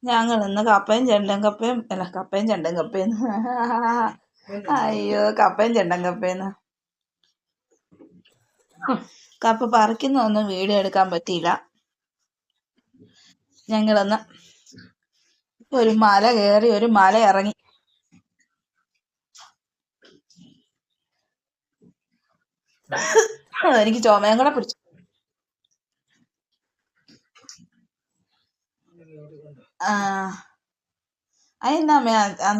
ഞങ്ങൾ ഇന്ന് കപ്പയും ചെണ്ടൻ കപ്പയും അല്ല കപ്പയും ചെണ്ടൻ കപ്പയും അയ്യോ കപ്പയും ചെണ്ടൻ കപ്പയെന്ന് കപ്പ പറിക്കുന്നൊന്നും വീഡിയോ എടുക്കാൻ പറ്റിയില്ല. ഞങ്ങളന്ന് ഒരു മല കയറി ഒരു മല ഇറങ്ങി. എനിക്ക് ചുമയും കൂടെ പിടിച്ചു. അതെന്നാ അമ്മേ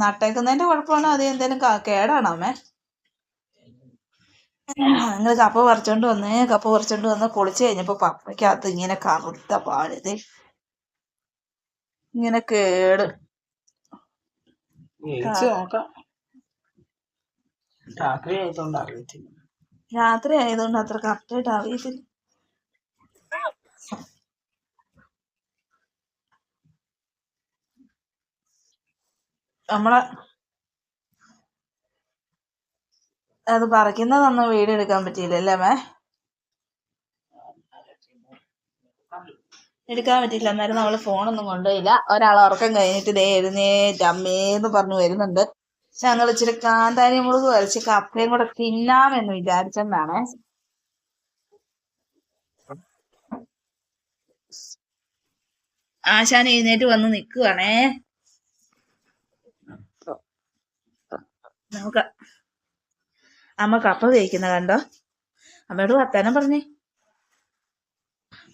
നട്ടേക്കുന്നതിന്റെ കുഴപ്പമാണോ അത് എന്തേലും കേടാണോ അമ്മേ? ഞങ്ങൾ കപ്പ പറിച്ചോണ്ട് വന്ന് പൊളിച്ചു കഴിഞ്ഞപ്പോ പപ്പയ്ക്കകത്ത് ഇങ്ങനെ കറുത്ത പാടിത് ഇങ്ങനെ കേട്. രാത്രി ആയതുകൊണ്ട് അത്ര കറക്റ്റായിട്ട് അറിയത്തില്ല. നമ്മളെ അത് പറിക്കുന്നതൊന്നും വീഡിയോ എടുക്കാൻ പറ്റിയില്ലല്ലേ അമ്മേ? എടുക്കാൻ പറ്റിയില്ല. അന്നേരം നമ്മള് ഫോണൊന്നും കൊണ്ടുപോയില്ല. ഒരാൾ ഉറക്കം കഴിഞ്ഞിട്ട് ദേ എഴുന്നേറ്റ് അമ്മേന്ന് പറഞ്ഞു വരുന്നുണ്ട്. ഞങ്ങൾ ഇച്ചിരി കാന്താരി മുളക് വരച്ച് കപ്പയും കൂടെ തിന്നാമെന്ന് വിചാരിച്ചെന്നാണ്. ആശാൻ എഴുന്നേറ്റ് വന്ന് നിക്കുവാണേ. നമുക്ക് അമ്മ കപ്പ വേവിക്കുന്ന കണ്ടോ? അമ്മയോട് വർത്താനം പറഞ്ഞേ.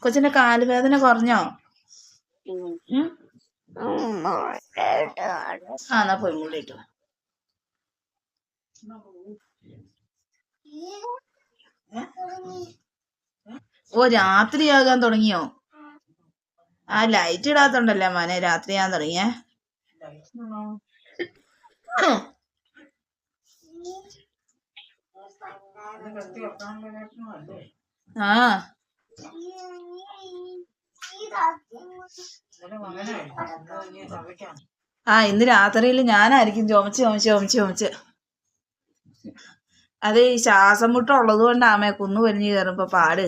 കൊച്ചിന്റെ കാലുവേദന കുറഞ്ഞോ? എന്നാ പോയി മൂടിയിട്ടു. ഓ രാത്രിയാകാൻ തുടങ്ങിയോ? ആ ലൈറ്റ് ഇടാത്തോണ്ടല്ലേ മോനെ രാത്രിയാകാൻ തുടങ്ങിയേ. ഇന്ന് രാത്രിയിൽ ഞാനായിരിക്കും ചുമച്ച് അത് ഈ ശ്വാസം മുട്ടുള്ളത് കൊണ്ടാമേ കുന്നു വലിഞ്ഞു കയറുമ്പോ പാട്.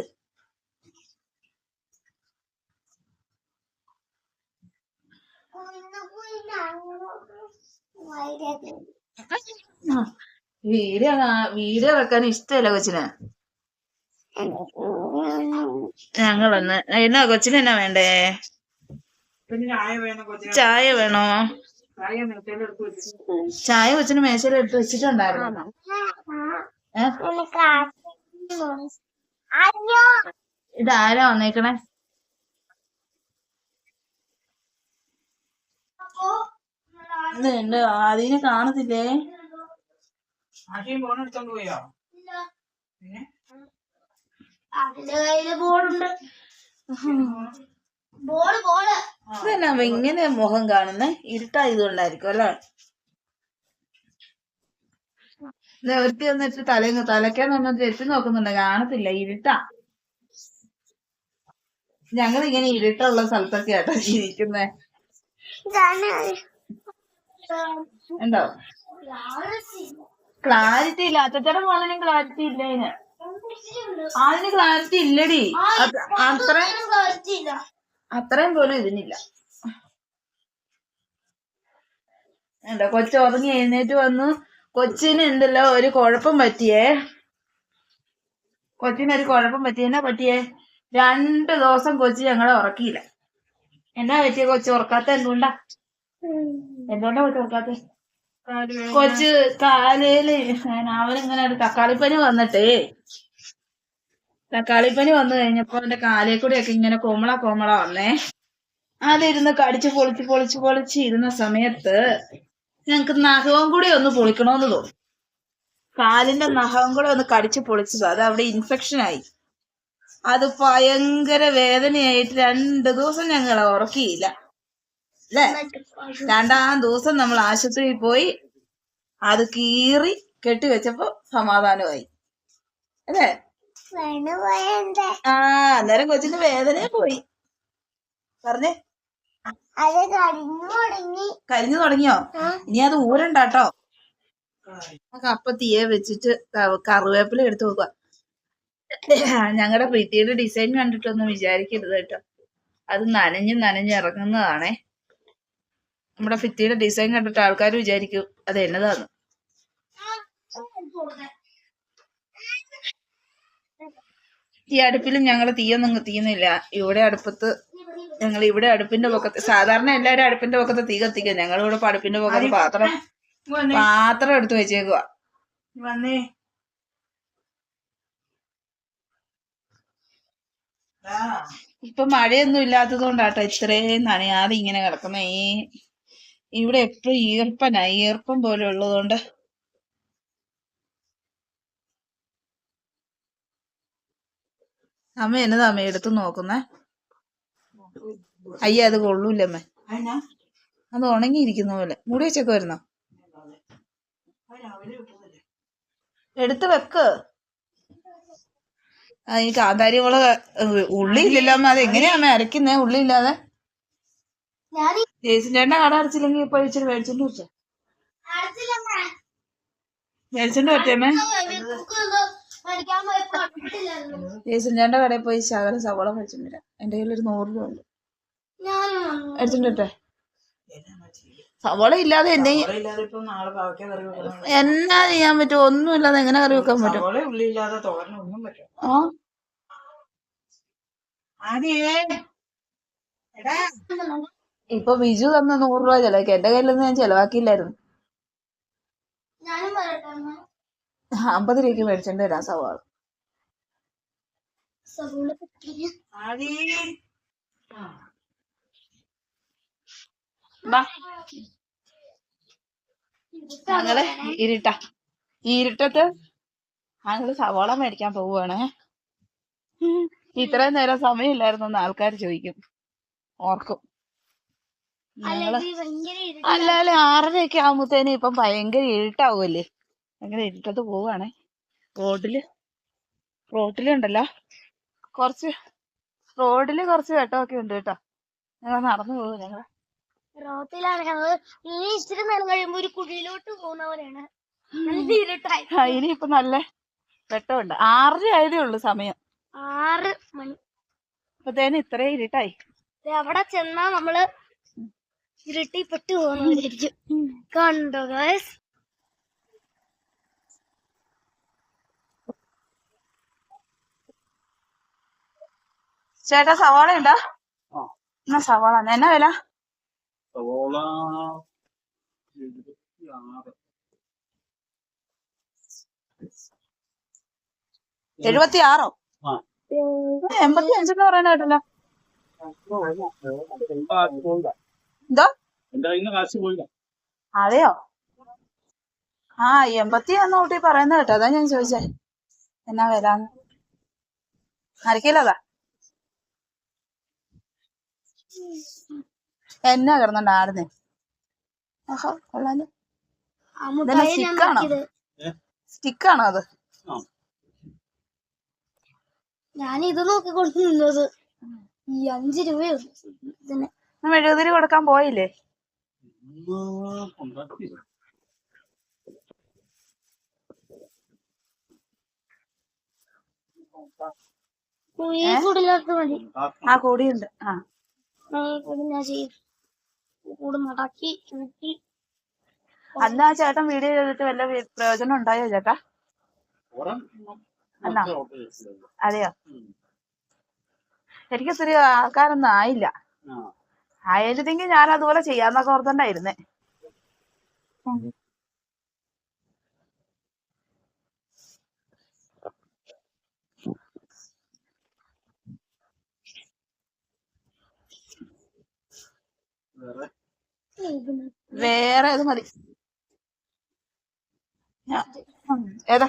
വീഡിയോ വെക്കാൻ ഇഷ്ടമല്ല കൊച്ചിന്. ഞങ്ങളൊന്ന് എന്നാ കൊച്ചിന് എന്നാ വേണ്ടേ? ചായ വേണോ? ചായ കൊച്ചിന് മേശയിൽ എടുത്ത് വെച്ചിട്ടുണ്ടായിരുന്നു. ഇതാരാ വന്നേക്കണേ? എന്റെ അതിനെ കാണത്തില്ലേ? ഇതെന്നാ ഇങ്ങനെ മുഖം കാണുന്നേ? ഇരുട്ടായതുകൊണ്ടായിരിക്കും അല്ലേ? ഒരുത്തി വന്നിട്ട് തലയ്ക്കാൻ വന്നിട്ട് എത്തി നോക്കുന്നുണ്ട്, കാണത്തില്ല, ഇരുട്ടാ. ഞങ്ങൾ ഇങ്ങനെ ഇരുട്ടുള്ള സ്ഥലത്തൊക്കെ ആട്ടോ ജീവിക്കുന്നേ. ഉണ്ടോ? ക്ലാരിറ്റി ഇല്ല. അച്ഛന്റെ മോളിനും ക്ലാരിറ്റി ഇല്ല. അതിന് ക്ലാരിറ്റി ഇല്ലടി. അത്രയും പോലും ഇതിനില്ല. എന്താ കൊച്ചു ഉറങ്ങി എഴുന്നേറ്റ് വന്നു. കൊച്ചിന് ഉണ്ടല്ലോ ഒരു കുഴപ്പം പറ്റിയേ. എന്നാ പറ്റിയേ? 2 ദിവസം കൊച്ചി ഞങ്ങളെ ഉറക്കിയില്ല. എന്നാ പറ്റിയ? കൊച്ചു ഉറക്കാത്ത എന്തുകൊണ്ടാ കൊച്ചു ഉറക്കാത്ത? കൊച്ച് കാലയില് അവനിങ്ങനെ ഒരു തക്കാളിപ്പനി വന്നു കഴിഞ്ഞപ്പോ അവന്റെ കാലയിൽ കൂടെയൊക്കെ ഇങ്ങനെ കോമള വന്നേ. അതിരുന്ന് കടിച്ച് പൊളിച്ച് ഇരുന്ന സമയത്ത് ഞങ്ങക്ക് നഖവും കൂടി ഒന്ന് പൊളിക്കണോന്ന് തോന്നി. കാലിന്റെ നഖവും കൂടെ ഒന്ന് കടിച്ച് പൊളിച്ചത്. അത് അവിടെ ഇൻഫെക്ഷൻ ആയി. അത് ഭയങ്കര വേദനയായിട്ട് 2 ദിവസം ഞങ്ങളെ ഉറക്കിയില്ല അല്ലേ? 2-ാം ദിവസം നമ്മൾ ആശുപത്രിയിൽ പോയി. അത് കീറി കെട്ടിവെച്ചപ്പോ സമാധാനമായി അല്ലേ? അന്നേരം കൊച്ചിന് വേദനയെ പോയി. പറഞ്ഞേ, കരിഞ്ഞു തുടങ്ങിയോ? ഇനി അത് ഊരണ്ടാട്ടോ. കപ്പ തീയെ വെച്ചിട്ട് കറിവേപ്പില എടുത്ത് വെക്കുക. ഞങ്ങളുടെ പ്രീതിയുടെ ഡിസൈൻ കണ്ടിട്ടൊന്നും വിചാരിക്കരുത് കേട്ടോ. അത് നനഞ്ഞ് ഇറങ്ങുന്നതാണേ. നമ്മുടെ ഭിത്തിയുടെ ഡിസൈൻ കണ്ടിട്ട് ആൾക്കാർ വിചാരിക്കും അത് എന്നതാന്ന്. ഈ അടുപ്പിലും ഞങ്ങൾ തീയൊന്നും കത്തിക്കുന്നില്ല. ഇവിടെ അടുപ്പത്ത് ഞങ്ങൾ ഇവിടെ അടുപ്പിന്റെ പൊക്കത്ത്, സാധാരണ എല്ലാവരും അടുപ്പിന്റെ പൊക്കത്ത് തീ കത്തിക്കുക. ഞങ്ങളിവിടെ അടുപ്പിന്റെ പൊക്കത്ത് പാത്രം എടുത്ത് വെച്ചേക്കുക. ഇപ്പൊ മഴയൊന്നും ഇല്ലാത്തത് കൊണ്ടാട്ടോ ഇത്രയും നനയാതെ ഇങ്ങനെ കിടക്കുന്ന. ഇവിടെ എപ്പോഴും ഈർപ്പം പോലെ ഉള്ളതുകൊണ്ട് അമ്മ എന്നതാ അമ്മ എടുത്തു നോക്കുന്നേ? അയ്യ അത് കൊള്ളൂല്ലമ്മ, അത് ഉണങ്ങിയിരിക്കുന്ന പോലെ. മുടി വെച്ചൊക്കെ വരുന്നോ? എടുത്ത് വെക്ക്. ഈ കാന്താരി മുളക് ഉള്ളി ഇല്ലല്ലോ അമ്മ, അത് എങ്ങനെയാ അമ്മ അരക്കുന്നേ ഉള്ളി ഇല്ലാതെ? ജേസിന്റെ കട അടച്ചില്ലെങ്കിൽ ഇപ്പൊ ഇച്ചിരി മേടിച്ചോണ്ട് വെച്ചോ. മേടിച്ചോണ്ട് പറ്റേമ്മേ? ജേസിന്റെ കടയിൽ പോയി ശകലം സവോള മേടിച്ചോണ്ട് വരാം. എന്റെ കയ്യിൽ ഒരു 100 രൂപ ഉണ്ട്. മേടിച്ചോണ്ട് വരട്ടെ? സവോള ഇല്ലാതെ എന്നാ ചെയ്യാൻ പറ്റും? ഒന്നും ഇല്ലാതെ എങ്ങനെ കറി വെക്കാൻ പറ്റും? ഇപ്പൊ ബിജു തന്ന 100 രൂപ ചെലവാക്കി. എന്റെ കയ്യിലൊന്നും ഞാൻ ചെലവാക്കിയില്ലായിരുന്നു. 50 രൂപയ്ക്ക് മേടിച്ചോണ്ട് വരാം സവാള. ഞങ്ങള് ഇരുട്ടത്ത് ഞങ്ങള് സവാള മേടിക്കാൻ പോവുകയാണേ. ഇത്രയും നേരം സമയമില്ലായിരുന്നു ആൾക്കാർ ചോദിക്കും, ഓർക്കും. ഞങ്ങള് അല്ലാതെ 6:30 ആകുമ്പോഴത്തേനും ഇപ്പം ഭയങ്കര ഇരുട്ടാവുമല്ലേ. ഭയങ്കര ഇരുട്ടത്ത് പോവുകയാണേ. റോഡിലുണ്ടല്ലോ റോഡില് കുറച്ച് വെട്ടമൊക്കെ ഉണ്ട് കേട്ടോ. ഞങ്ങൾ നടന്നു പോകും. ഞങ്ങള് റോട്ടിലാണ് ഞങ്ങള്. ഇനി ഇച്ചിരി നേരം കഴിയുമ്പോ ഒരു കുഴിയിലോട്ട് പോകുന്നവരാണ്. ഇനിയിപ്പൊ നല്ല വെട്ടമുണ്ട്. 6:30 ആയതേ ഉള്ളു സമയം. 6 മണി അപ്പത്തേനും ഇത്രയും ഇരുട്ടായി. അവിടെ ചെന്നാ നമ്മള് ഇരുട്ടിപ്പെട്ടു പോകുന്നവരായിരിക്കും. കണ്ടോ ഗൈസ്? ചേട്ടാ സവാള ഉണ്ടോ? എന്നാ സവാള എന്നാ വില? സവാള 76. 85 എന്ന് പറയാൻ കേട്ടല്ലോ. എന്തോ? അതെയോ? 80 എന്ന് കൂട്ടി പറയുന്ന കേട്ടോ. അതാ ഞാൻ ചോദിച്ചേ എന്നാ വിലാന്ന്. അരക്കിലതാ എന്നാ കിടന്നുണ്ട് ആടുന്നേ. ആഹാ കൊള്ളാലോ. സ്റ്റിക്കാണോ അത്? ഞാൻ ഇത് നോക്കിക്കൊണ്ട് നിന്നത്. ഈ 5 രൂപയുള്ളൂ ഇതിന്. മെഴുകുതിരി കൊടുക്കാൻ പോയില്ലേ? കൂടിനകത്ത് മതി. കൂടിയുണ്ട്. കൂട് മടക്കി കൂട്ടി. അന്ന് ആ ചേട്ടൻ വീഡിയോ ചെയ്തിട്ട് വല്ല പ്രയോജനം ഉണ്ടായോ ചേട്ടാ? അല്ല അതെയോ? എനിക്കൊത്തിരി ആൾക്കാരൊന്നും ആയില്ല. ആയിരുന്നെങ്കിൽ ഞാൻ അതുപോലെ ചെയ്യാന്നൊക്കെ ഓർത്തോണ്ടായിരുന്നേ. വേറെ ഏത് മതി? ഏതാ?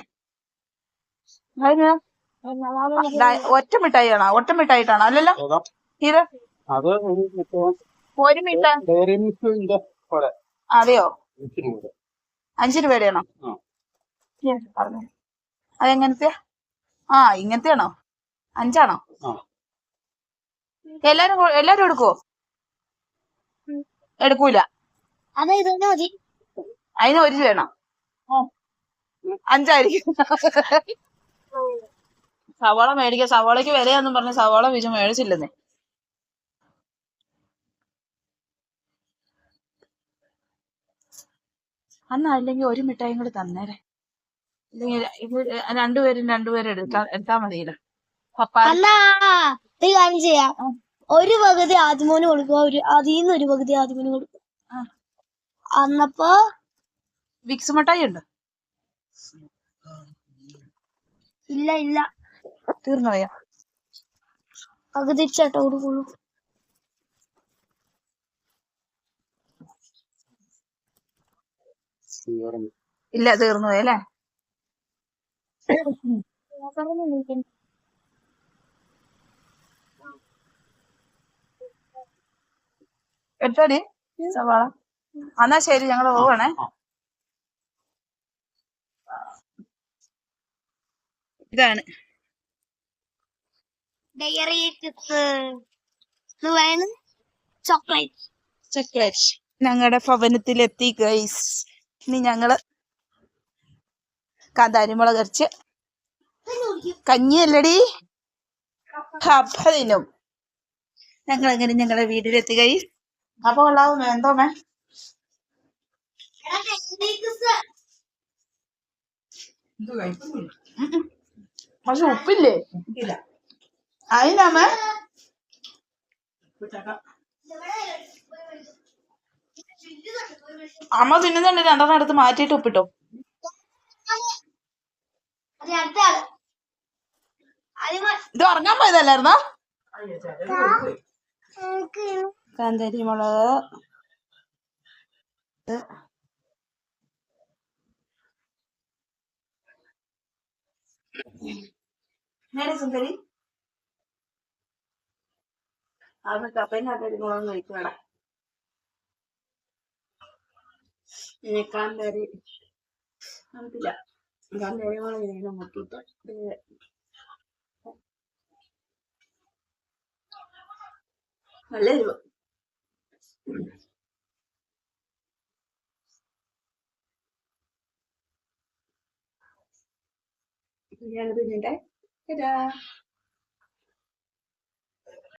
ഒറ്റ മിഠായി ആണോ? ഒറ്റ മിഠായിട്ടാണോ? അല്ലല്ലോ ഇത് ഒരു മിഠായി. അതെയോ? 5 രൂപയുടെ ആണോ? പറഞ്ഞു അതെങ്ങനത്തെ? ഇങ്ങനത്തെ ആണോ? 5 ആണോ? എല്ലാരും എടുക്കുവോ? എടുക്കൂല. അതിന് 1 രൂപ വേണം. 5 ആയിരിക്കും. സവാള മേടിക്കാം. സവാളക്ക് വിലയാന്നും പറഞ്ഞ സവാള വീശം മേടിച്ചില്ലെന്നേ. അന്ന് അല്ലെങ്കിൽ ഒരു മിഠായും കൂടി തന്നേരെ. അല്ലെങ്കിൽ ഇത് രണ്ടുപേരും എടുത്താ മതിയല്ലോ. പപ്പായ എന്നാ ഇത് കാര്യം ചെയ്യാം. ഒരു പകുതി ആദ്യമോന് കൊടുക്കുക, അതിന്ന് ഒരു പകുതി ആദ്യമോന് കൊടുക്കുക. അന്നപ്പോ വിക്സ് മിഠായി ഉണ്ട്. ഇല്ല തീർന്നു പോയാ? പകുതി ചേട്ടാ കൊടുക്കുള്ളൂ. ഇല്ല, തീർന്നു പോയല്ലേ? എടുത്തോടി സവാള. എന്നാ ശരി, ഞങ്ങൾ പോവാണേ. ഇതാണ് ഡയറി ചോക്ലേറ്റ്. ഞങ്ങളുടെ ഭവനത്തിലെത്തി ഗൈസ്. ഇനി ഞങ്ങള് കാന്താരിമുളക് അരച്ച് കഞ്ഞിയല്ലടി അപ്പതിനും ഞങ്ങൾ അങ്ങനെ ഞങ്ങളുടെ വീട്ടിലെത്തി ഗൈസ്. അപ്പൊ കൊള്ളാവും എന്തോമേ? പക്ഷെ ഉപ്പില്ലേ? അതിനമ്മ അമ്മ തിന്നുന്നുണ്ട്. രണ്ടെണ്ണം എടുത്ത് മാറ്റിയിട്ട് ഉപ്പിട്ടോ. ഇത് ഉറങ്ങാൻ പോയതല്ലായിരുന്നോ? കാന്താരി മുളക് സുന്ദരി അത് കപ്പേനകത്തൊരു മുളക് കഴിക്കണം. കാന്താരി നമുക്കില്ല. കാന്താരി മുളക് ഇങ്ങനെ മുട്ടിട്ട് നല്ല എരിവ്. ഞാനത് തിന്നട്ടെ.